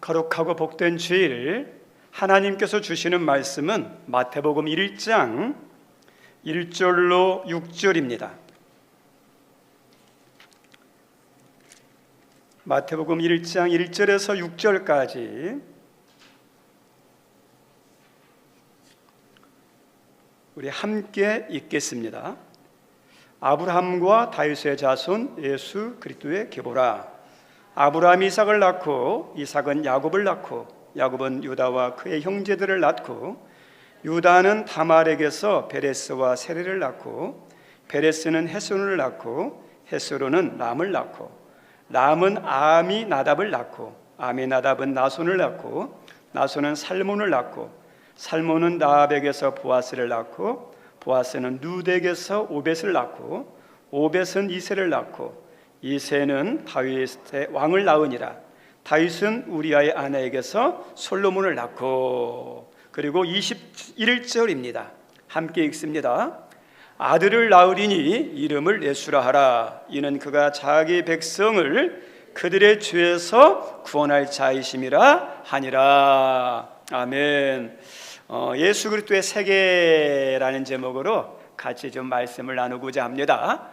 거룩하고 복된 주일, 하나님께서 주시는 말씀은 마태복음 1장 1절로 6절입니다. 마태복음 1장 1절에서 6절까지 우리 함께 읽겠습니다. 아브라함과 다윗의 자손 예수 그리스도의 계보라. 아브라함이 이삭을 낳고 이삭은 야곱을 낳고 야곱은 유다와 그의 형제들을 낳고 유다는 다말에게서 베레스와 세레를 낳고 베레스는 헤스론을 낳고 헤스론은 람을 낳고 람은 아미나답을 낳고 아미나답은 나손을 낳고 나손은 살몬을 낳고 살몬은 나압에게서 보아스를 낳고 보아스는 룻에게서 오벳을 낳고 오벳은 이새를 낳고 이새는 다윗의 왕을 낳으니라. 다윗은 우리아의 아내에게서 솔로몬을 낳고, 그리고 21절입니다. 함께 읽습니다. 아들을 낳으리니 이름을 예수라 하라. 이는 그가 자기 백성을 그들의 죄에서 구원할 자이심이라 하니라. 아멘. 예수 그리스도의 세계라는 제목으로 같이 좀 말씀을 나누고자 합니다.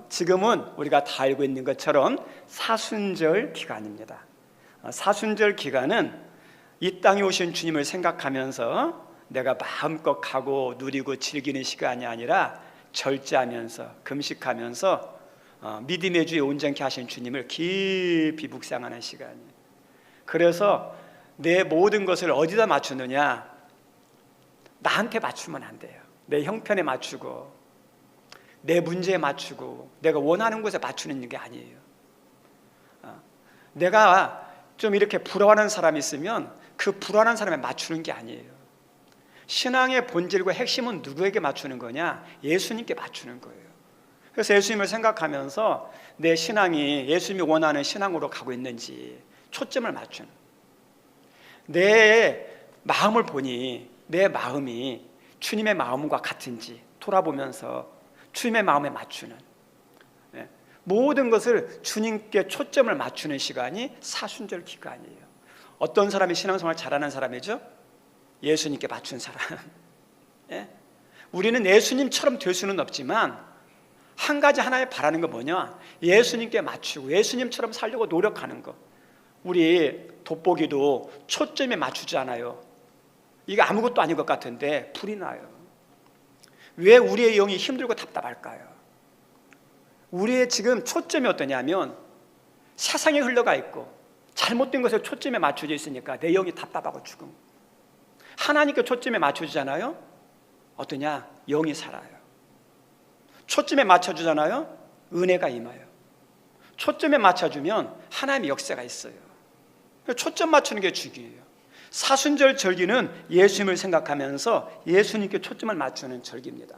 지금은 우리가 다 알고 있는 것처럼 사순절 기간입니다. 사순절 기간은 이 땅에 오신 주님을 생각하면서 내가 마음껏 가고 누리고 즐기는 시간이 아니라 절제하면서 금식하면서 믿음의 주에 온전케 하신 주님을 깊이 묵상하는 시간이에요. 그래서 내 모든 것을 어디다 맞추느냐? 나한테 맞추면 안 돼요. 내 형편에 맞추고 내 문제에 맞추고 내가 원하는 곳에 맞추는 게 아니에요. 내가 좀 이렇게 불안한 사람이 있으면 그 불안한 사람에 맞추는 게 아니에요. 신앙의 본질과 핵심은 누구에게 맞추는 거냐? 예수님께 맞추는 거예요. 그래서 예수님을 생각하면서 내 신앙이 예수님이 원하는 신앙으로 가고 있는지 초점을 맞추는, 내 마음을 보니 내 마음이 주님의 마음과 같은지 돌아보면서 주님의 마음에 맞추는, 모든 것을 주님께 초점을 맞추는 시간이 사순절 기간이에요. 어떤 사람이 신앙생활 잘하는 사람이죠? 예수님께 맞춘 사람. 우리는 예수님처럼 될 수는 없지만 한 가지 하나에 바라는 건 뭐냐? 예수님께 맞추고 예수님처럼 살려고 노력하는 거. 우리 돋보기도 초점에 맞추지 않아요. 이게 아무것도 아닌 것 같은데 불이 나요. 왜 우리의 영이 힘들고 답답할까요? 우리의 지금 초점이 어떠냐면 세상에 흘러가 있고 잘못된 것에 초점에 맞춰져 있으니까 내 영이 답답하고 죽음. 하나님께 초점에 맞춰주잖아요. 어떠냐? 영이 살아요. 초점에 맞춰주잖아요. 은혜가 임해요. 초점에 맞춰주면 하나님의 역사가 있어요. 초점 맞추는 게 중요해요. 사순절 절기는 예수님을 생각하면서 예수님께 초점을 맞추는 절기입니다.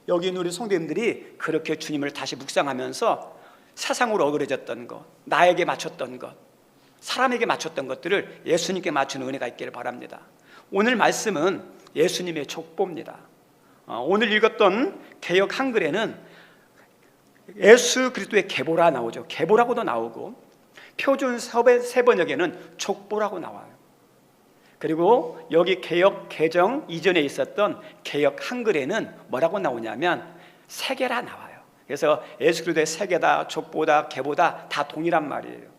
여기 있는 우리 성도님들이 그렇게 주님을 다시 묵상하면서 세상으로 어그러졌던 것, 나에게 맞췄던 것, 사람에게 맞췄던 것들을 예수님께 맞추는 은혜가 있기를 바랍니다. 오늘 말씀은 예수님의 족보입니다. 오늘 읽었던 개역 한글에는 예수 그리스도의 계보라 나오죠. 계보라고도 나오고 표준 세번역에는 족보라고 나와요. 그리고 여기 개역 개정 이전에 있었던 개역 한글에는 뭐라고 나오냐면 세계라 나와요. 그래서 예수 그리스도의 세계다, 족보다, 계보다 다 동일한 말이에요.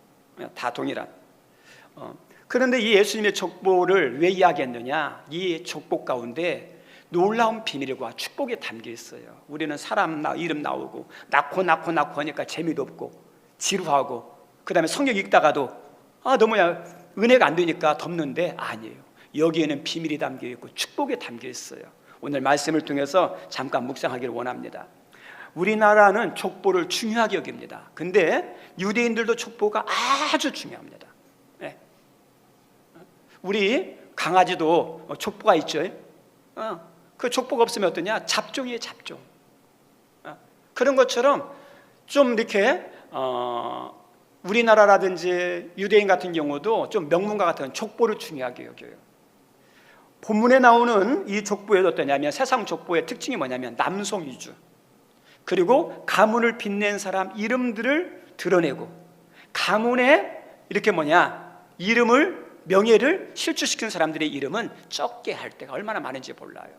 다 동일한. 그런데 이 예수님의 족보를 왜 이야기했느냐? 이 족보 가운데 놀라운 비밀과 축복이 담겨 있어요. 우리는 사람 이름 나오고 낳고 하니까 재미도 없고 지루하고, 그 다음에 성경 읽다가도 너무 은혜가 안 되니까 덮는데, 아니에요. 여기에는 비밀이 담겨 있고 축복이 담겨 있어요. 오늘 말씀을 통해서 잠깐 묵상하기를 원합니다. 우리나라는 족보를 중요하게 여깁니다. 근데 유대인들도 족보가 아주 중요합니다. 우리 강아지도 족보가 있죠. 그 족보가 없으면 어떠냐? 잡종이에요, 잡종. 그런 것처럼 좀 이렇게 우리나라라든지 유대인 같은 경우도 좀 명문가 같은 족보를 중요하게 여겨요. 본문에 나오는 이 족보에도 어떠냐면 세상 족보의 특징이 뭐냐면 남성 위주, 그리고 가문을 빛낸 사람 이름들을 드러내고 가문에 이렇게 명예를 실추시킨 사람들의 이름은 적게 할 때가 얼마나 많은지 몰라요.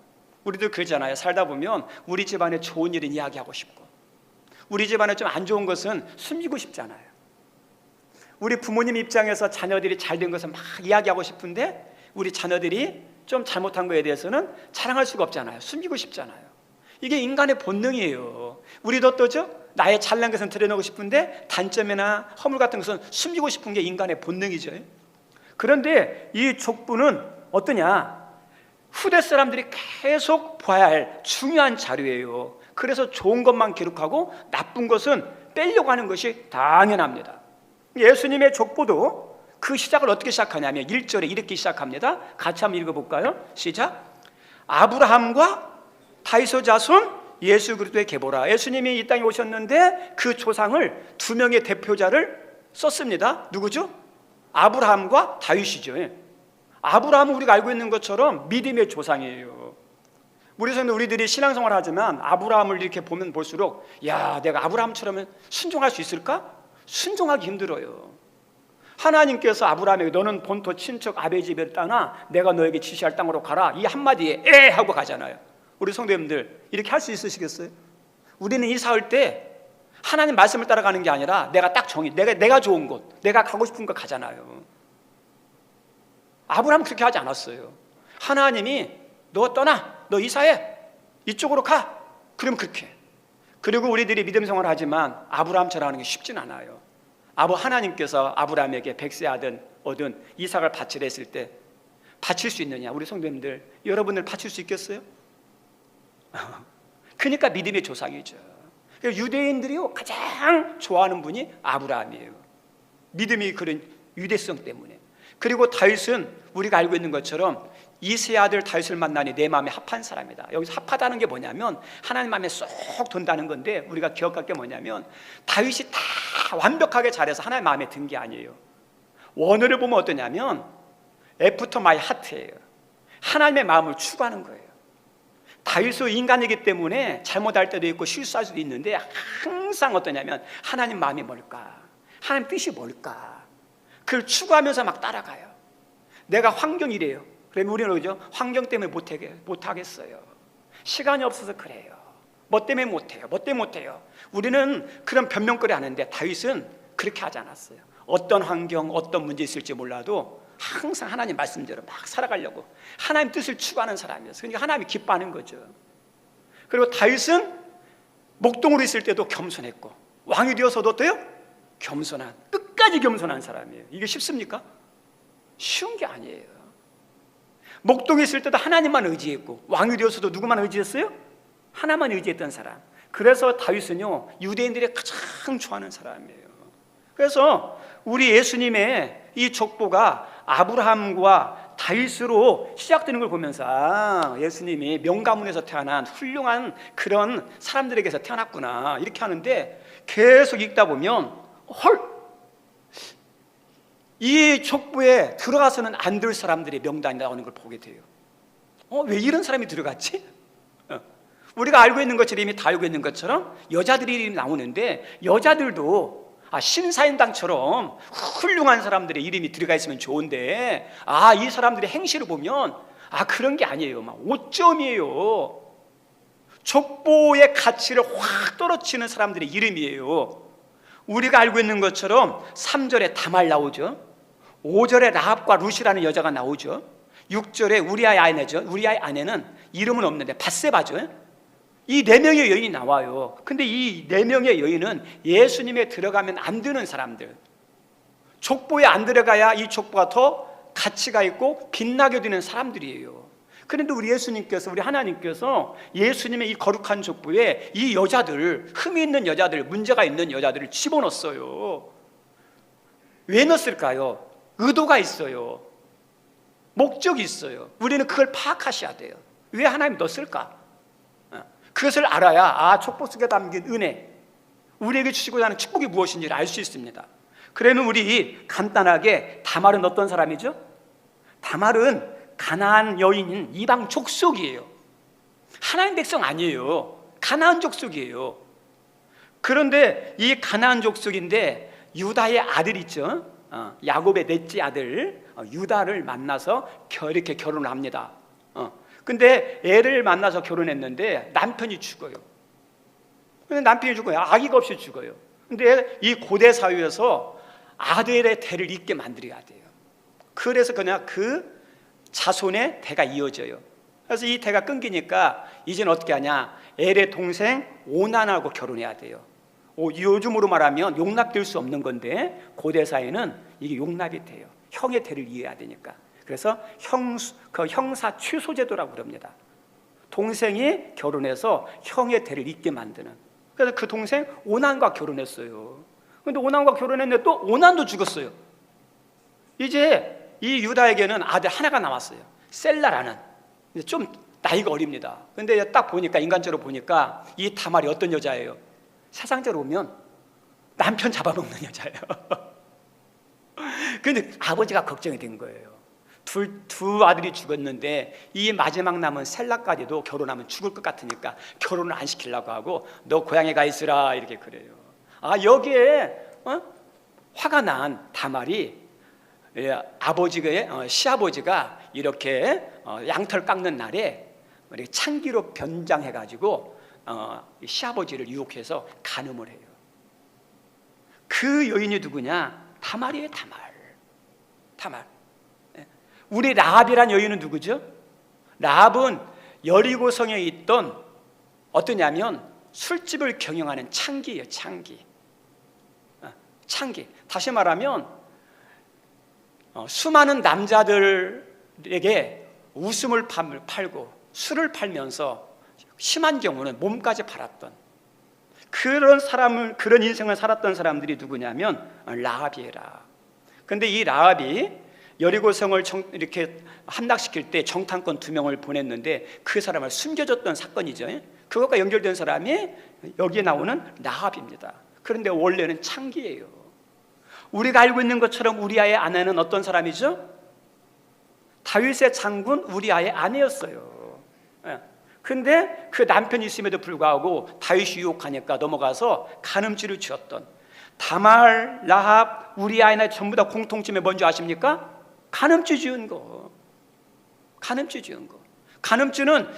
우리도 그러잖아요. 살다 보면 우리 집안에 좋은 일은 이야기하고 싶고, 우리 집안에 좀 안 좋은 것은 숨기고 싶잖아요. 우리 부모님 입장에서 자녀들이 잘된 것은 막 이야기하고 싶은데, 우리 자녀들이 좀 잘못한 거에 대해서는 자랑할 수가 없잖아요. 숨기고 싶잖아요. 이게 인간의 본능이에요. 우리도 또죠, 나의 잘난 것은 드러내고 싶은데 단점이나 허물 같은 것은 숨기고 싶은 게 인간의 본능이죠. 그런데 이 족보는 어떠냐? 후대 사람들이 계속 봐야 할 중요한 자료예요. 그래서 좋은 것만 기록하고 나쁜 것은 빼려고 하는 것이 당연합니다. 예수님의 족보도 그 시작을 어떻게 시작하냐면 1절에 이렇게 시작합니다. 같이 한번 읽어볼까요? 시작. 아브라함과 다윗의 자손 예수 그리스도의 계보라. 예수님이 이 땅에 오셨는데 그 조상을 두 명의 대표자를 썼습니다. 누구죠? 아브라함과 다윗이죠. 아브라함은 우리가 알고 있는 것처럼 믿음의 조상이에요. 우리들이 신앙생활 하지만 아브라함을 이렇게 보면 볼수록, 야, 내가 아브라함처럼 순종할 수 있을까? 순종하기 힘들어요. 하나님께서 아브라함에게 너는 본토 친척 아베 집에 떠나 내가 너에게 지시할 땅으로 가라, 이 한마디에 에 하고 가잖아요. 우리 성도님들 이렇게 할 수 있으시겠어요? 우리는 이사할 때 하나님 말씀을 따라가는 게 아니라 내가 딱 내가 좋은 곳, 내가 가고 싶은 곳 가잖아요. 아브라함은 그렇게 하지 않았어요. 하나님이 너 떠나, 너 이사해, 이쪽으로 가, 그러면 그렇게. 그리고 우리들이 믿음 생활을 하지만 아브라함처럼 하는 게 쉽진 않아요. 하나님께서 아브라함에게 100세 얻은 이삭을 바치라 했을 때 바칠 수 있느냐? 우리 성도님들, 여러분들 바칠 수 있겠어요? 그러니까 믿음의 조상이죠. 유대인들이 가장 좋아하는 분이 아브라함이에요. 믿음이 그런 유대성 때문에. 그리고 다윗은 우리가 알고 있는 것처럼 이세 아들 다윗을 만나니 내 마음에 합한 사람이다. 여기서 합하다는 게 뭐냐면 하나님 마음에 쏙 든다는 건데, 우리가 기억할 게 뭐냐면 다윗이 다 완벽하게 잘해서 하나님 마음에 든 게 아니에요. 원어를 보면 어떠냐면 애프터 마이 하트예요. 하나님의 마음을 추구하는 거예요. 다윗은 인간이기 때문에 잘못할 때도 있고 실수할 수도 있는데 항상 어떠냐면 하나님 마음이 뭘까? 하나님 뜻이 뭘까? 그걸 추구하면서 막 따라가요. 내가 환경이래요. 그러면 우리는 그죠? 환경 때문에 못하겠어요. 시간이 없어서 그래요. 뭐 때문에 못해요. 뭐 때문에 못해요. 우리는 그런 변명거리 하는데 다윗은 그렇게 하지 않았어요. 어떤 환경, 어떤 문제 있을지 몰라도 항상 하나님 말씀대로 막 살아가려고 하나님 뜻을 추구하는 사람이었어요. 그러니까 하나님이 기뻐하는 거죠. 그리고 다윗은 목동으로 있을 때도 겸손했고 왕이 되어서도 또요 겸손한, 끝까지 겸손한 사람이에요. 이게 쉽습니까? 쉬운 게 아니에요. 목동에 있을 때도 하나님만 의지했고 왕이 되어서도 누구만 의지했어요? 하나만 의지했던 사람. 그래서 다윗은요 유대인들이 가장 좋아하는 사람이에요. 그래서 우리 예수님의 이 족보가 아브라함과 다윗으로 시작되는 걸 보면서 예수님이 명가문에서 태어난 훌륭한 그런 사람들에게서 태어났구나 이렇게 하는데, 계속 읽다 보면 이 족보에 들어가서는 안 될 사람들의 명단이 나오는 걸 보게 돼요. 왜 이런 사람이 들어갔지? 우리가 알고 있는 것처럼, 이미 다 알고 있는 것처럼 여자들이 이름이 나오는데, 여자들도 신사임당처럼 훌륭한 사람들의 이름이 들어가 있으면 좋은데, 이 사람들의 행실을 보면 그런 게 아니에요. 막 5점이에요. 족보의 가치를 확 떨어뜨리는 사람들의 이름이에요. 우리가 알고 있는 것처럼 3절에 다말 나오죠. 5절에 라합과 룻이라는 여자가 나오죠. 6절에 우리아의 아내죠. 우리아의 아내는 이름은 없는데 밧세바죠. 이 4명의 여인이 나와요. 근데 이 4명의 여인은 예수님에 들어가면 안 되는 사람들, 족보에 안 들어가야 이 족보가 더 가치가 있고 빛나게 되는 사람들이에요. 그런데 우리 예수님께서, 우리 하나님께서 예수님의 이 거룩한 족보에 이 여자들, 흠이 있는 여자들, 문제가 있는 여자들을 집어넣었어요. 왜 넣었을까요? 의도가 있어요. 목적이 있어요. 우리는 그걸 파악하셔야 돼요. 왜 하나님이 넣었을까? 그것을 알아야 족보 속에 담긴 은혜, 우리에게 주시고자 하는 축복이 무엇인지를 알 수 있습니다. 그러면 우리 간단하게, 다말은 어떤 사람이죠? 다말은 가나안 여인인 이방 족속이에요. 하나님 백성 아니에요. 가나안 족속이에요. 그런데 이 가나안 족속인데 유다의 아들 있죠? 야곱의 넷째 아들 유다를 만나서 이렇게 결혼을 합니다. 근데 애를 만나서 결혼했는데 남편이 죽어요. 근데 남편이 죽어요. 아기가 없이 죽어요. 근데 이 고대 사회에서 아들의 대를 잇게 만들어야 돼요. 그래서 그냥 그 자손의 대가 이어져요. 그래서 이 대가 끊기니까 이제는 어떻게 하냐, 엘의 동생 오난하고 결혼해야 돼요. 요즘으로 말하면 용납될 수 없는 건데 고대 사회는 이게 용납이 돼요. 형의 대를 이어야 되니까. 그래서 형사 취소 제도라고 그럽니다. 동생이 결혼해서 형의 대를 잇게 만드는. 그래서 그 동생 오난과 결혼했어요. 근데 오난과 결혼했는데 또 오난도 죽었어요. 이제 이 유다에게는 아들 하나가 남았어요. 셀라라는. 좀 나이가 어립니다. 근데 딱 보니까, 인간적으로 보니까 이 다말이 어떤 여자예요? 세상적으로 보면 남편 잡아먹는 여자예요. 근데 아버지가 걱정이 된 거예요. 두 아들이 죽었는데 이 마지막 남은 셀라까지도 결혼하면 죽을 것 같으니까 결혼을 안 시키려고 하고 너 고향에 가 있으라 이렇게 그래요. 여기에 화가 난 다말이 시아버지가 이렇게 양털 깎는 날에 창기로 변장해가지고 시아버지를 유혹해서 간음을 해요. 그 여인이 누구냐? 다말이에요. 다말. 우리 라합이란 여인은 누구죠? 라합은 여리고성에 있던 어떠냐면 술집을 경영하는 창기예요. 창기. 다시 말하면 수많은 남자들에게 웃음을 팔고 술을 팔면서 심한 경우는 몸까지 팔았던 그런 인생을 살았던 사람들이 누구냐면 라합이에요. 근데 이 라합이 여리고성을 이렇게 함락시킬 때 정탐꾼 2명을 보냈는데 그 사람을 숨겨줬던 사건이죠. 그것과 연결된 사람이 여기에 나오는 라합입니다. 그런데 원래는 창기예요. 우리가 알고 있는 것처럼 우리아의 아내는 어떤 사람이죠? 다윗의 장군 우리아의 아내였어요. 근데 그 남편이 있음에도 불구하고 다윗이 유혹하니까 넘어가서 간음죄를 지었던 다말, 라합, 우리아의 전부 다 공통점이 뭔지 아십니까? 간음죄 지은 거. 간음죄는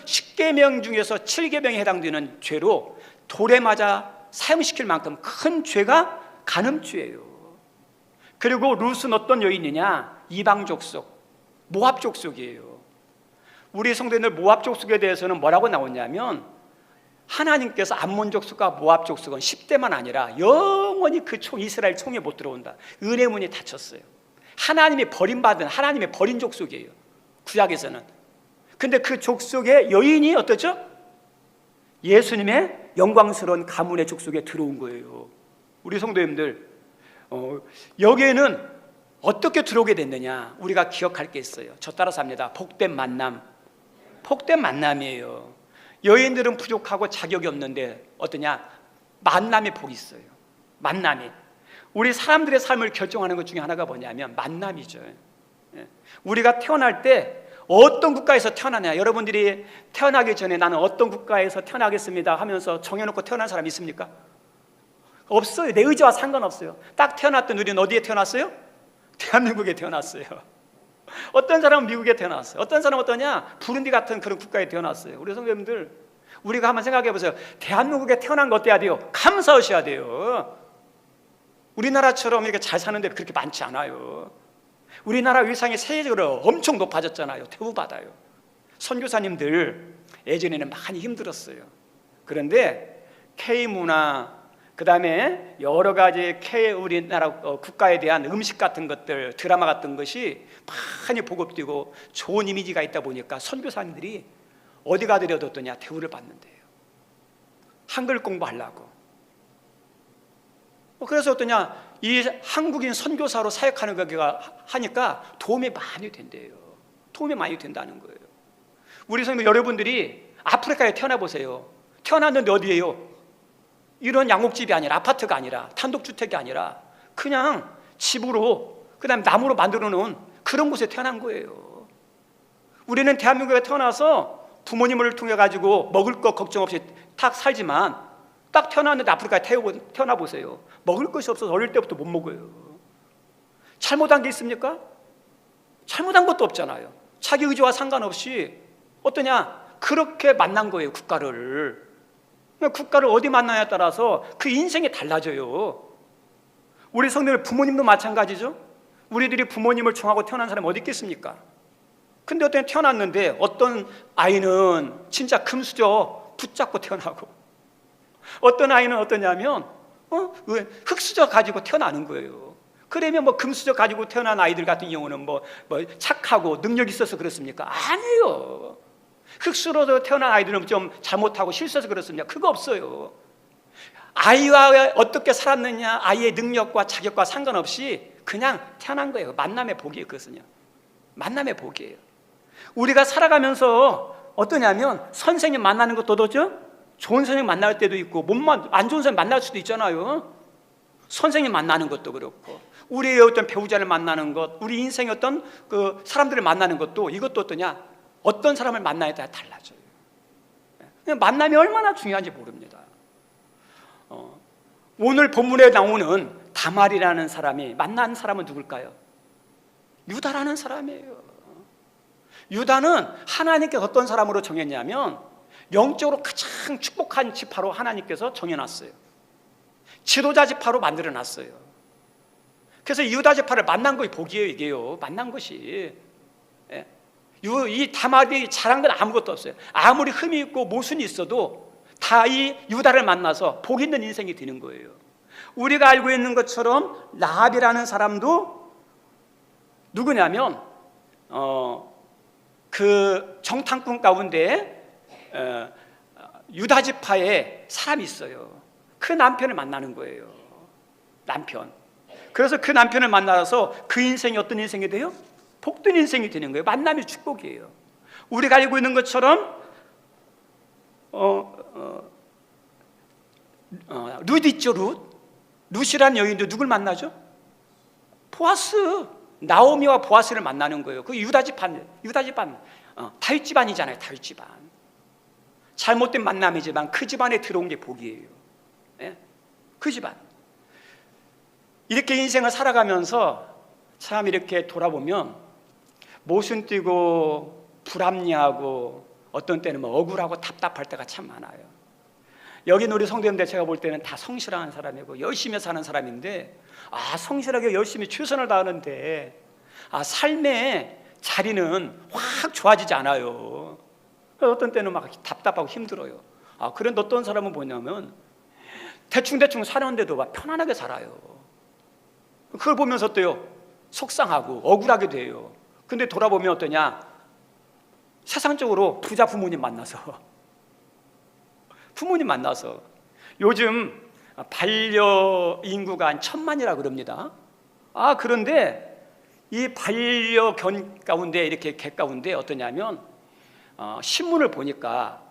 10계명 중에서 7계명에 해당되는 죄로 돌에 맞아 사형시킬 만큼 큰 죄가 간음죄예요. 그리고 룻은 어떤 여인이냐? 이방 족속, 모압 족속이에요. 우리 성도인들 모압 족속에 대해서는 뭐라고 나오냐면 하나님께서 암몬 족속과 모압 족속은 10대만 아니라 영원히 그 이스라엘 총에 못 들어온다. 은혜 문이 닫혔어요. 하나님이 버림받은, 하나님의 버린 족속이에요, 구약에서는. 근데 그 족속의 여인이 어떠죠? 예수님의 영광스러운 가문의 족속에 들어온 거예요. 우리 성도님들, 여기에는 어떻게 들어오게 됐느냐? 우리가 기억할 게 있어요. 저 따라서 합니다. 복된 만남이에요. 여인들은 부족하고 자격이 없는데 어떠냐? 만남의 복이 있어요. 만남이. 우리 사람들의 삶을 결정하는 것 중에 하나가 뭐냐면 만남이죠. 우리가 태어날 때 어떤 국가에서 태어나냐? 여러분들이 태어나기 전에 나는 어떤 국가에서 태어나겠습니다 하면서 정해놓고 태어난 사람 있습니까? 없어요. 내 의지와 상관없어요. 딱 태어났던 우리는 어디에 태어났어요? 대한민국에 태어났어요. 어떤 사람은 미국에 태어났어요. 어떤 사람은 어떠냐? 부룬디 같은 그런 국가에 태어났어요. 우리 성도님들, 우리가 한번 생각해 보세요. 대한민국에 태어난 거 어때야 돼요? 감사하셔야 돼요. 우리나라처럼 이렇게 잘 사는 데 그렇게 많지 않아요. 우리나라 위상이 세계적으로 엄청 높아졌잖아요. 대우받아요. 선교사님들 예전에는 많이 힘들었어요. 그런데 K문화, 그 다음에 여러 가지 우리나라 국가에 대한 음식 같은 것들, 드라마 같은 것이 많이 보급되고 좋은 이미지가 있다 보니까 선교사님들이 어디 가더라도 어떠냐? 대우를 받는데요. 한글 공부하려고. 그래서 어떠냐? 이 한국인 선교사로 사역하는 거가 하니까 도움이 많이 된대요. 도움이 많이 된다는 거예요. 우리 선생님, 여러분들이 아프리카에 태어나 보세요. 태어났는데 어디예요? 이런 양옥집이 아니라, 아파트가 아니라, 단독주택이 아니라 그냥 집으로, 그 다음에 나무로 만들어 놓은 그런 곳에 태어난 거예요. 우리는 대한민국에 태어나서 부모님을 통해 가지고 먹을 것 걱정 없이 딱 살지만 딱 태어났는데 아프리카에 태어나 보세요. 먹을 것이 없어서 어릴 때부터 못 먹어요. 잘못한 게 있습니까? 잘못한 것도 없잖아요. 자기 의지와 상관없이 어떠냐? 그렇게 만난 거예요, 국가를. 국가를 어디 만나냐에 따라서 그 인생이 달라져요. 우리 성도들 부모님도 마찬가지죠. 우리들이 부모님을 정하고 태어난 사람이 어디 있겠습니까? 근데 어떤 태어났는데 어떤 아이는 진짜 금수저 붙잡고 태어나고, 어떤 아이는 어떠냐면 흙수저 가지고 태어나는 거예요. 그러면 뭐 금수저 가지고 태어난 아이들 같은 경우는 뭐 착하고 능력 있어서 그렇습니까? 아니에요. 흙수저로 태어난 아이들은 좀 잘못하고 실수해서 그렇습니까? 그거 없어요. 아이와 어떻게 살았느냐, 아이의 능력과 자격과 상관없이 그냥 태어난 거예요. 만남의 복이에요. 그것은요, 만남의 복이에요. 우리가 살아가면서 어떠냐면 선생님 만나는 것도 어떠죠? 좋은 선생님 만날 때도 있고 안 좋은 선생님 만날 수도 있잖아요. 선생님 만나는 것도 그렇고, 우리의 어떤 배우자를 만나는 것, 우리 인생의 어떤 그 사람들을 만나는 것도, 이것도 어떠냐? 어떤 사람을 만나에 따라 달라져요. 만남이 얼마나 중요한지 모릅니다. 오늘 본문에 나오는 다말이라는 사람이 만난 사람은 누굴까요? 유다라는 사람이에요. 유다는 하나님께서 어떤 사람으로 정했냐면 영적으로 가장 축복한 지파로 하나님께서 정해놨어요. 지도자 지파로 만들어놨어요. 그래서 유다 지파를 만난 것이 복이에요. 이게요, 만난 것이. 이 다말이 잘한 건 아무것도 없어요. 아무리 흠이 있고 모순이 있어도 다 이 유다를 만나서 복 있는 인생이 되는 거예요. 우리가 알고 있는 것처럼 라합이라는 사람도 누구냐면 그 정탐꾼 가운데 유다 지파에 사람이 있어요. 그 남편을 만나는 거예요. 남편. 그래서 그 남편을 만나서 그 인생이 어떤 인생이 돼요? 복된 인생이 되는 거예요. 만남이 축복이에요. 우리가 알고 있는 것처럼 룻 있죠. 룻이라는 여인도 누굴 만나죠? 보아스. 나오미와 보아스를 만나는 거예요. 그 유다 집안, 다윗 집안이잖아요. 다윗 집안. 잘못된 만남이지만 그 집안에 들어온 게 복이에요. 그 집안. 이렇게 인생을 살아가면서 참 이렇게 돌아보면 모순뛰고 불합리하고 어떤 때는 뭐 억울하고 답답할 때가 참 많아요. 여기 우리 성도님들 제가 볼 때는 다 성실한 사람이고 열심히 사는 사람인데, 성실하게 열심히 최선을 다하는데 삶의 자리는 확 좋아지지 않아요. 어떤 때는 막 답답하고 힘들어요. 그런데 어떤 사람은 뭐냐면 대충 사는데도 막 편안하게 살아요. 그걸 보면서 어때요? 속상하고 억울하게 돼요. 근데 돌아보면 어떠냐? 세상적으로 부자 부모님 만나서 요즘 반려인구가 한 1000만이라 그럽니다. 그런데 이 반려견 가운데, 이렇게 개 가운데 어떠냐면 신문을 보니까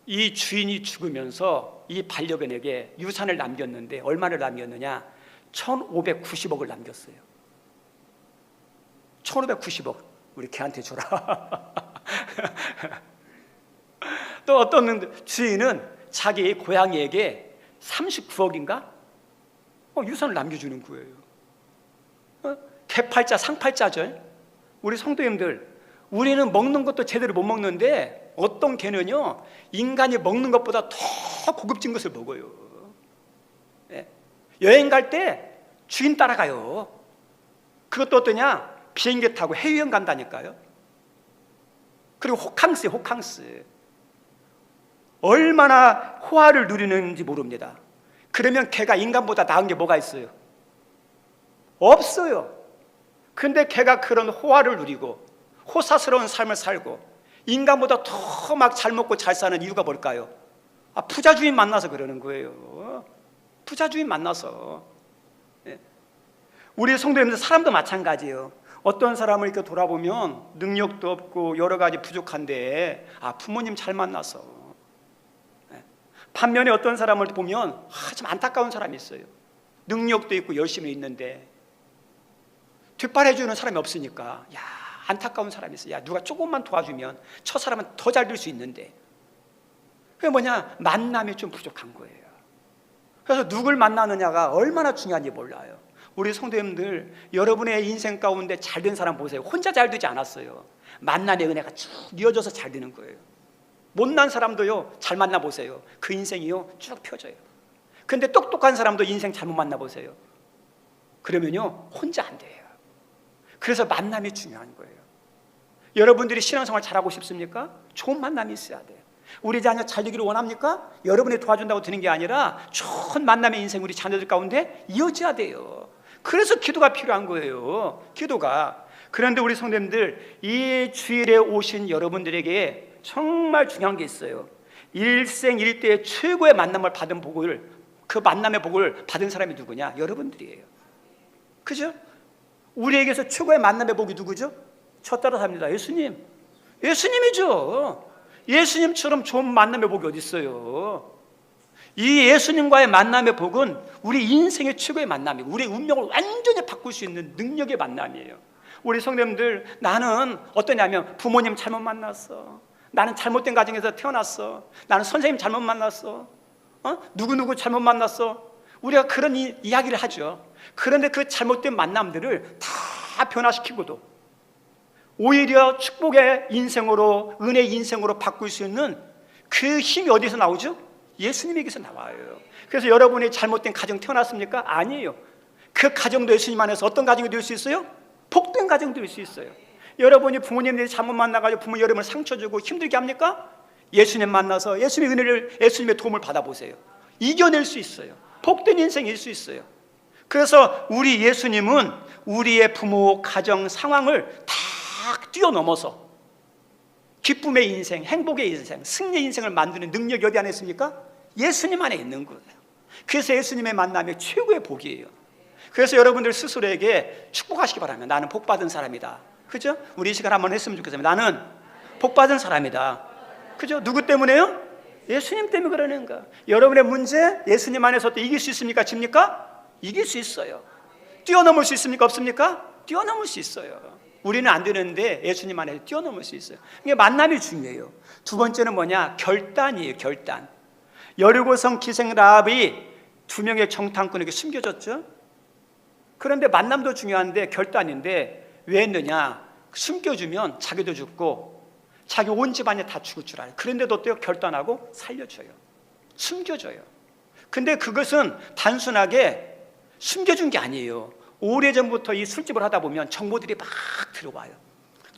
이 주인이 죽으면서 이 반려견에게 유산을 남겼는데 얼마를 남겼느냐? 1590억을 남겼어요. 1590억 우리 개한테 줘라. 또 어떤 주인은 자기 고양이에게 39억인가 유산을 남겨주는 거예요. 개팔자 상팔자죠. 우리 성도님들, 우리는 먹는 것도 제대로 못 먹는데 어떤 개는요 인간이 먹는 것보다 더 고급진 것을 먹어요. 여행 갈 때 주인 따라가요. 그것도 어떠냐? 비행기 타고 해외여행 간다니까요. 그리고 호캉스. 얼마나 호화를 누리는지 모릅니다. 그러면 개가 인간보다 나은 게 뭐가 있어요? 없어요. 근데 개가 그런 호화를 누리고 호사스러운 삶을 살고 인간보다 더 막 잘 먹고 잘 사는 이유가 뭘까요? 부자 주인 만나서 그러는 거예요. 부자 주인 만나서. 우리 성도님들 사람도 마찬가지예요. 어떤 사람을 이렇게 돌아보면 능력도 없고 여러 가지 부족한데 부모님 잘 만나서. 반면에 어떤 사람을 보면 참 안타까운 사람이 있어요. 능력도 있고 열심히 있는데 뒷발해주는 사람이 없으니까 안타까운 사람이 있어요. 누가 조금만 도와주면 저 사람은 더 잘 될 수 있는데. 그게 뭐냐? 만남이 좀 부족한 거예요. 그래서 누굴 만나느냐가 얼마나 중요한지 몰라요. 우리 성도님들, 여러분의 인생 가운데 잘된 사람 보세요. 혼자 잘 되지 않았어요. 만남의 은혜가 쭉 이어져서 잘 되는 거예요. 못난 사람도요, 잘 만나보세요. 그 인생이요, 쭉 펴져요. 근데 똑똑한 사람도 인생 잘못 만나보세요. 그러면요, 혼자 안 돼요. 그래서 만남이 중요한 거예요. 여러분들이 신앙생활 잘하고 싶습니까? 좋은 만남이 있어야 돼요. 우리 자녀 잘 되기를 원합니까? 여러분이 도와준다고 되는 게 아니라 좋은 만남의 인생 우리 자녀들 가운데 이어져야 돼요. 그래서 기도가 필요한 거예요. 기도가. 그런데 우리 성도님들, 이 주일에 오신 여러분들에게 정말 중요한 게 있어요. 일생일대의 최고의 만남을 받은 복을, 그 만남의 복을 받은 사람이 누구냐? 여러분들이에요. 그죠? 우리에게서 최고의 만남의 복이 누구죠? 저 따라삽니다. 예수님. 예수님이죠. 예수님처럼 좋은 만남의 복이 어디 있어요? 이 예수님과의 만남의 복은 우리 인생의 최고의 만남이고 우리의 운명을 완전히 바꿀 수 있는 능력의 만남이에요. 우리 성도님들, 나는 어떠냐면 부모님 잘못 만났어. 나는 잘못된 가정에서 태어났어. 나는 선생님 잘못 만났어. 누구누구 잘못 만났어. 우리가 그런 이야기를 하죠. 그런데 그 잘못된 만남들을 다 변화시키고도 오히려 축복의 인생으로, 은혜의 인생으로 바꿀 수 있는 그 힘이 어디서 나오죠? 예수님에게서 나와요. 그래서 여러분이 잘못된 가정 태어났습니까? 아니에요. 그 가정도 예수님 안에서 어떤 가정이 될 수 있어요? 복된 가정이 될 수 있어요. 여러분이 부모님들이 잘못 만나가지고 부모 여러분을 상처 주고 힘들게 합니까? 예수님 만나서 예수님의 은혜를, 예수님의 도움을 받아보세요. 이겨낼 수 있어요. 복된 인생일 수 있어요. 그래서 우리 예수님은 우리의 부모, 가정, 상황을 다 뛰어넘어서 기쁨의 인생, 행복의 인생, 승리의 인생을 만드는 능력이 어디 안에 있습니까? 예수님 안에 있는 거예요. 그래서 예수님의 만남이 최고의 복이에요. 그래서 여러분들 스스로에게 축복하시기 바랍니다. 나는 복받은 사람이다. 그죠? 우리 이 시간 한번 했으면 좋겠어요. 나는 복받은 사람이다. 그죠? 누구 때문에요? 예수님 때문에 그러는 거야. 여러분의 문제, 예수님 안에서 또 이길 수 있습니까? 집니까? 이길 수 있어요. 뛰어넘을 수 있습니까? 없습니까? 뛰어넘을 수 있어요. 우리는 안 되는데 예수님 안에 뛰어넘을 수 있어요. 이게 만남이 중요해요. 두 번째는 뭐냐? 결단이에요. 결단. 여리고성 기생 라합이 두 명의 정탐꾼에게 숨겨졌죠. 그런데 만남도 중요한데 결단인데 왜 했느냐? 숨겨주면 자기도 죽고 자기 온 집안이 다 죽을 줄 알아요. 그런데도 또 결단하고 살려줘요. 숨겨줘요. 근데 그것은 단순하게 숨겨준 게 아니에요. 오래전부터 이 술집을 하다 보면 정보들이 막 들어와요.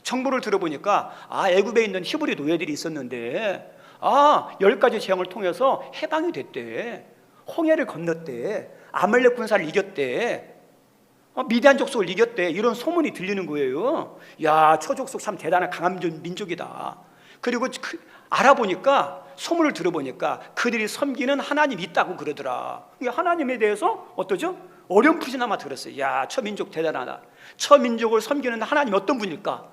정보를 들어보니까 애굽에 있는 히브리 노예들이 있었는데 10가지 재앙을 통해서 해방이 됐대. 홍해를 건넜대. 아말렉 군사를 이겼대. 미디안 족속을 이겼대. 이런 소문이 들리는 거예요. 야, 저 족속 참 대단한 강한 민족이다. 그리고 알아보니까, 소문을 들어보니까 그들이 섬기는 하나님이 있다고 그러더라. 하나님에 대해서 어떠죠? 어렴풋이나마 들었어요. 야, 저 민족 대단하다. 저 민족을 섬기는 하나님이 어떤 분일까?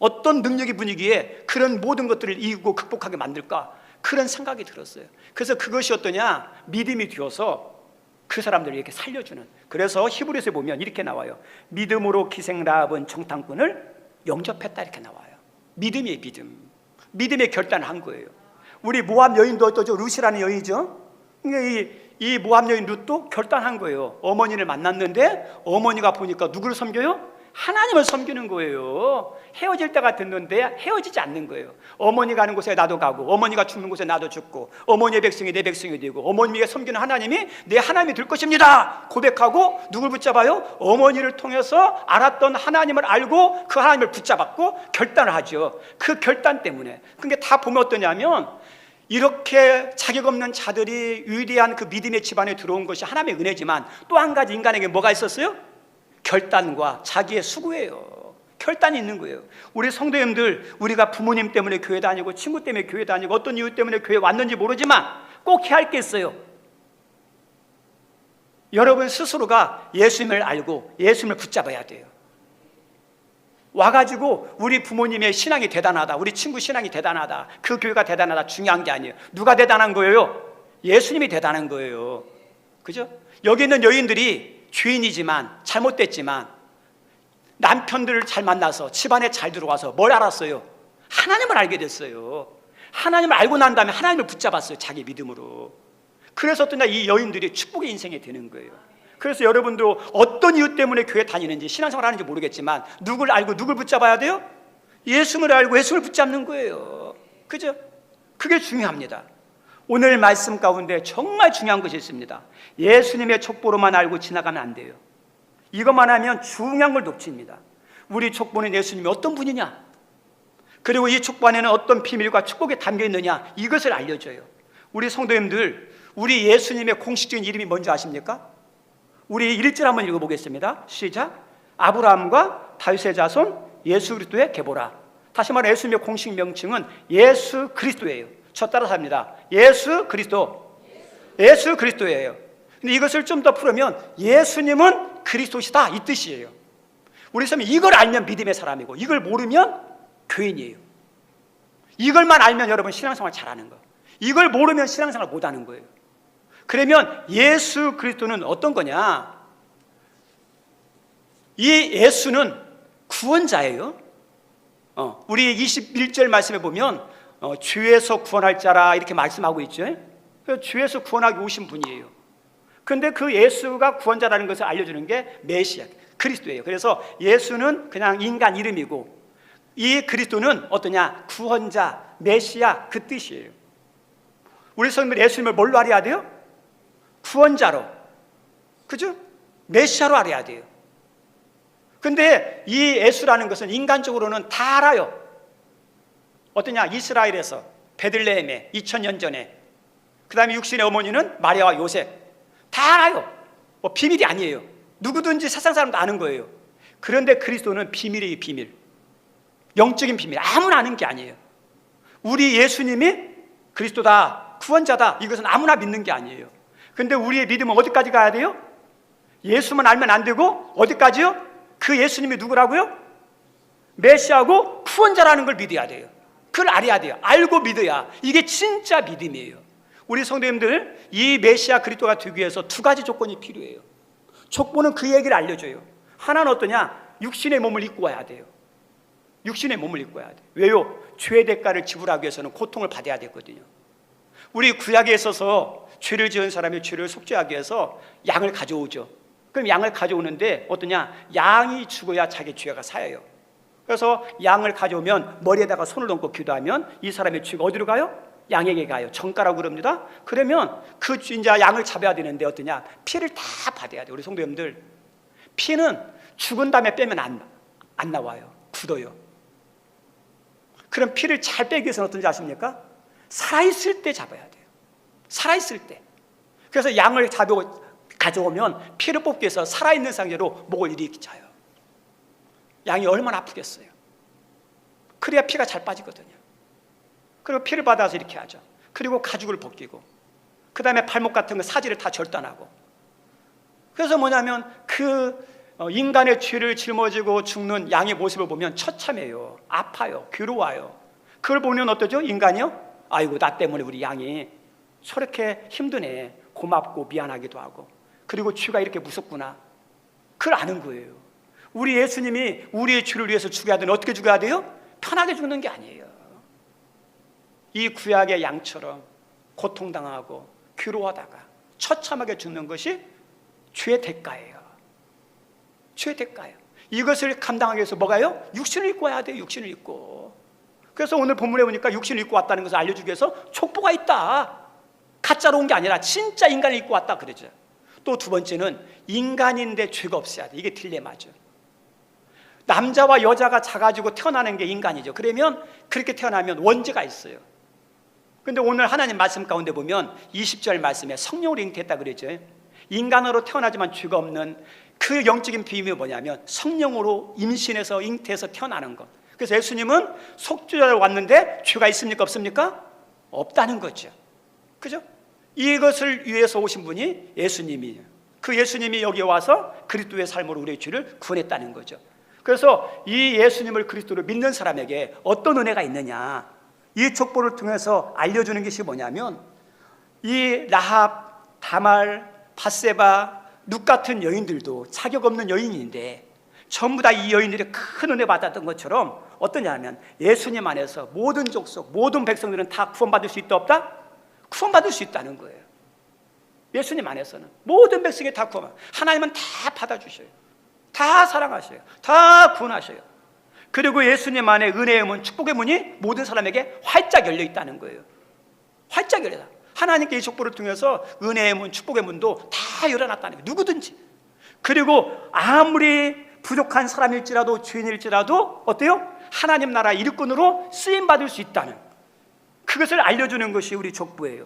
어떤 능력의 분위기에 그런 모든 것들을 이기고 극복하게 만들까? 그런 생각이 들었어요. 그래서 그것이 어떠냐? 믿음이 되어서 그 사람들을 이렇게 살려주는. 그래서 히브리서에 보면 이렇게 나와요. 믿음으로 기생 라합은 정탐꾼을 영접했다, 이렇게 나와요. 믿음이에요. 믿음. 믿음의 결단을 한 거예요. 우리 모압 여인도 어떠죠? 룻이라는 여인이죠. 이 모압 여인 룻도 결단한 거예요. 어머니를 만났는데 어머니가 보니까 누구를 섬겨요? 하나님을 섬기는 거예요. 헤어질 때가 됐는데 헤어지지 않는 거예요. 어머니 가는 곳에 나도 가고, 어머니가 죽는 곳에 나도 죽고, 어머니의 백성이 내 백성이 되고, 어머니가 섬기는 하나님이 내 하나님이 될 것입니다 고백하고, 누굴 붙잡아요? 어머니를 통해서 알았던 하나님을 알고 그 하나님을 붙잡았고 결단을 하죠. 그 결단 때문에. 그게 다 보면 어떠냐면, 이렇게 자격 없는 자들이 위대한 그 믿음의 집안에 들어온 것이 하나님의 은혜지만, 또 한 가지 인간에게 뭐가 있었어요? 결단과 자기의 수고예요. 결단이 있는 거예요. 우리 성도님들, 우리가 부모님 때문에 교회 다니고, 친구 때문에 교회 다니고, 어떤 이유 때문에 교회 왔는지 모르지만 꼭 해야 할 게 있어요. 여러분 스스로가 예수님을 알고 예수님을 붙잡아야 돼요. 와가지고 우리 부모님의 신앙이 대단하다, 우리 친구 신앙이 대단하다, 그 교회가 대단하다, 중요한 게 아니에요. 누가 대단한 거예요? 예수님이 대단한 거예요. 그죠? 여기 있는 여인들이 죄인이지만, 잘못됐지만 남편들을 잘 만나서 집안에 잘 들어와서 뭘 알았어요? 하나님을 알게 됐어요. 하나님을 알고 난 다음에 하나님을 붙잡았어요. 자기 믿음으로. 그래서 또 이 여인들이 축복의 인생이 되는 거예요. 그래서 여러분도 어떤 이유 때문에 교회 다니는지 신앙생활 하는지 모르겠지만 누굴 알고 누굴 붙잡아야 돼요? 예수를 알고 예수를 붙잡는 거예요. 그죠? 그게 중요합니다. 오늘 말씀 가운데 정말 중요한 것이 있습니다. 예수님의 촉보로만 알고 지나가면 안 돼요. 이것만 하면 중요한 걸 놓칩니다. 우리 촉보는 예수님이 어떤 분이냐, 그리고 이 촉보 안에는 어떤 비밀과 축복이 담겨 있느냐, 이것을 알려줘요. 우리 성도님들, 우리 예수님의 공식적인 이름이 뭔지 아십니까? 우리 1절 한번 읽어보겠습니다. 시작. 아브라함과 다윗의 자손 예수 그리스도의 계보라. 다시 말해 예수님의 공식 명칭은 예수 그리스도예요. 저 따라서 합니다. 예수 그리스도. 예수 그리스도예요. 근데 이것을 좀 더 풀으면 예수님은 그리스도시다, 이 뜻이에요. 우리 사람이 이걸 알면 믿음의 사람이고, 이걸 모르면 교인이에요. 이걸만 알면 여러분 신앙생활 잘하는 거, 이걸 모르면 신앙생활 못하는 거예요. 그러면 예수 그리스도는 어떤 거냐? 이 예수는 구원자예요. 우리 21절 말씀에 보면 주에서 구원할 자라 이렇게 말씀하고 있죠. 주에서 구원하기 오신 분이에요. 그런데 그 예수가 구원자라는 것을 알려주는 게 메시아, 그리스도예요. 그래서 예수는 그냥 인간 이름이고, 이 그리스도는 어떠냐? 구원자, 메시아, 그 뜻이에요. 우리 성도들 예수님을 뭘로 알아야 돼요? 구원자로, 그죠? 메시아로 알아야 돼요. 근데 이 예수라는 것은 인간적으로는 다 알아요. 어떠냐? 이스라엘에서 베들레헴에 2000년 전에, 그 다음에 육신의 어머니는 마리아와 요셉, 다 알아요. 뭐 비밀이 아니에요. 누구든지 세상 사람도 아는 거예요. 그런데 그리스도는 비밀이에요. 비밀, 영적인 비밀, 아무나 아는 게 아니에요. 우리 예수님이 그리스도다, 구원자다, 이것은 아무나 믿는 게 아니에요. 근데 우리의 믿음은 어디까지 가야 돼요? 예수만 알면 안 되고, 어디까지요? 그 예수님이 누구라고요? 메시아고 구원자라는 걸 믿어야 돼요. 그걸 알아야 돼요. 알고 믿어야 이게 진짜 믿음이에요. 우리 성도님들, 이 메시아 그리스도가 되기 위해서 두 가지 조건이 필요해요. 촉보는 그 얘기를 알려줘요. 하나는 어떠냐? 육신의 몸을 입고 와야 돼요. 육신의 몸을 입고 와야 돼요. 왜요? 죄의 대가를 지불하기 위해서는 고통을 받아야 되거든요. 우리 구약에 있어서 죄를 지은 사람이 죄를 속죄하기 위해서 양을 가져오죠. 그럼 양을 가져오는데 어떠냐? 양이 죽어야 자기 죄가 사여요. 그래서 양을 가져오면 머리에다가 손을 얹고 기도하면 이 사람의 죄가 어디로 가요? 양에게 가요. 정가라고 그럽니다. 그러면 그 이제 양을 잡아야 되는데 어떠냐? 피를 다 받아야 돼요. 우리 성도님들, 피는 죽은 다음에 빼면 안 나와요. 굳어요. 그럼 피를 잘 빼기 위해서는 어떤지 아십니까? 살아있을 때 잡아야 돼요. 살아있을 때. 그래서 양을 가져오면 피를 뽑기 위해서 살아있는 상태로 목을 이렇게 차요. 양이 얼마나 아프겠어요. 그래야 피가 잘 빠지거든요. 그리고 피를 받아서 이렇게 하죠. 그리고 가죽을 벗기고, 그 다음에 발목 같은 거 사지를 다 절단하고. 그래서 뭐냐면 그 인간의 죄를 짊어지고 죽는 양의 모습을 보면 처참해요. 아파요. 괴로워요. 그걸 보면 어떠죠? 인간이요? 아이고, 나 때문에 우리 양이 저렇게 힘드네. 고맙고 미안하기도 하고, 그리고 죄가 이렇게 무섭구나. 그걸 아는 거예요. 우리 예수님이 우리의 죄를 위해서 죽어야 되는, 어떻게 죽어야 돼요? 편하게 죽는 게 아니에요. 이 구약의 양처럼 고통당하고 괴로워하다가 처참하게 죽는 것이 죄의 대가예요. 죄의 대가예요. 이것을 감당하기 위해서 뭐가요? 육신을 입고 와야 돼요. 육신을 입고. 그래서 오늘 본문에 보니까 육신을 입고 왔다는 것을 알려주기 위해서 촉보가 있다. 가짜로 온 게 아니라 진짜 인간을 입고 왔다 그러죠. 또 두 번째는 인간인데 죄가 없어야 돼. 이게 딜레마죠. 남자와 여자가 작아지고 태어나는 게 인간이죠. 그러면 그렇게 태어나면 원죄가 있어요. 근데 오늘 하나님 말씀 가운데 보면 20절 말씀에 성령으로 잉태했다 그랬죠. 인간으로 태어나지만 죄가 없는 그 영적인 비밀이 뭐냐면 성령으로 임신해서 잉태해서 태어나는 것. 그래서 예수님은 속죄자로 왔는데 죄가 있습니까? 없습니까? 없다는 거죠. 그죠? 이것을 위해서 오신 분이 예수님이에요. 그 예수님이 여기 와서 그리스도의 삶으로 우리의 죄를 구원했다는 거죠. 그래서 이 예수님을 그리스도로 믿는 사람에게 어떤 은혜가 있느냐, 이 촉보를 통해서 알려주는 것이 뭐냐면, 이 라합, 다말, 밧세바, 룻 같은 여인들도 자격 없는 여인인데 전부 다 이 여인들이 큰 은혜 받았던 것처럼 어떠냐면, 예수님 안에서 모든 족속, 모든 백성들은 다 구원받을 수 있다 없다? 구원받을 수 있다는 거예요. 예수님 안에서는 모든 백성이 다 구원, 하나님은 다 받아주셔요. 다 사랑하셔요. 다 구원하셔요. 그리고 예수님 안에 은혜의 문, 축복의 문이 모든 사람에게 활짝 열려 있다는 거예요. 활짝 열려다. 하나님께 이 족보를 통해서 은혜의 문, 축복의 문도 다 열어놨다는 거예요. 누구든지. 그리고 아무리 부족한 사람일지라도 죄인일지라도 어때요? 하나님 나라 일꾼으로 쓰임받을 수 있다는, 그것을 알려주는 것이 우리 족보예요.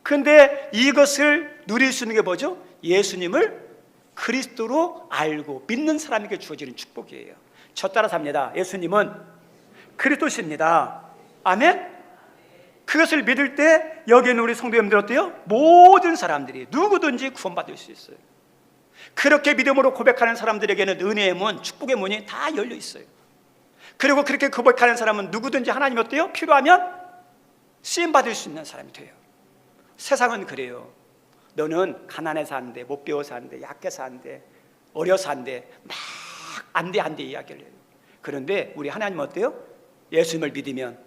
그런데 이것을 누릴 수 있는 게 뭐죠? 예수님을 그리스도로 알고 믿는 사람에게 주어지는 축복이에요. 저 따라 삽니다. 예수님은 그리스도십니다. 아멘? 그것을 믿을 때 여기 있는 우리 성도님들 어때요? 모든 사람들이 누구든지 구원받을 수 있어요. 그렇게 믿음으로 고백하는 사람들에게는 은혜의 문, 축복의 문이 다 열려 있어요. 그리고 그렇게 고백하는 사람은 누구든지 하나님이 어때요? 필요하면 쓰임받을 수 있는 사람이 돼요. 세상은 그래요. 너는 가난해서 안 돼, 못 배워서 안 돼, 약해서 안 돼, 어려서 안 돼, 막 안 돼 이야기를 해요. 그런데 우리 하나님은 어때요? 예수님을 믿으면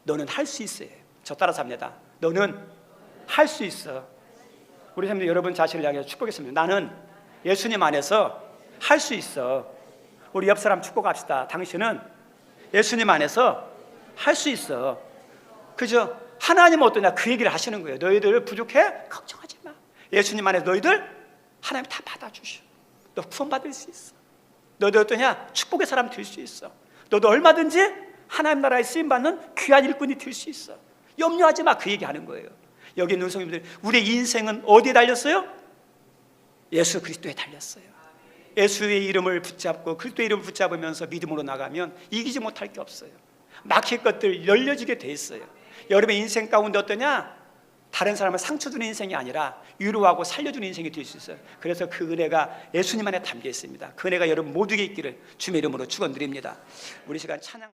너는 할 수 있어요. 저 따라 삽니다. 너는 할 수 있어. 우리 선생님, 여러분 자신을 향해서 축복했습니다. 나는 예수님 안에서 할 수 있어. 우리 옆 사람 축복합시다. 당신은 예수님 안에서 할 수 있어. 그죠? 하나님은 어떠냐? 그 얘기를 하시는 거예요. 너희들 부족해? 걱정하지 마. 예수님 안에 너희들 하나님 다 받아주셔. 너 구원받을 수 있어. 너도 어떠냐? 축복의 사람 될 수 있어. 너도 얼마든지 하나님 나라에 쓰임받는 귀한 일꾼이 될 수 있어. 염려하지 마. 그 얘기하는 거예요. 여기 있는 성도님들, 우리의 인생은 어디에 달렸어요? 예수 그리스도에 달렸어요. 예수의 이름을 붙잡고 그리스도의 이름을 붙잡으면서 믿음으로 나가면 이기지 못할 게 없어요. 막힐 것들 열려지게 돼 있어요. 여러분의 인생 가운데 어떠냐? 다른 사람을 상처 주는 인생이 아니라 위로하고 살려주는 인생이 될 수 있어요. 그래서 그 은혜가 예수님 안에 담겨 있습니다. 그 은혜가 여러분 모두에게 있기를 주님의 이름으로 축원드립니다. 우리 시간 찬양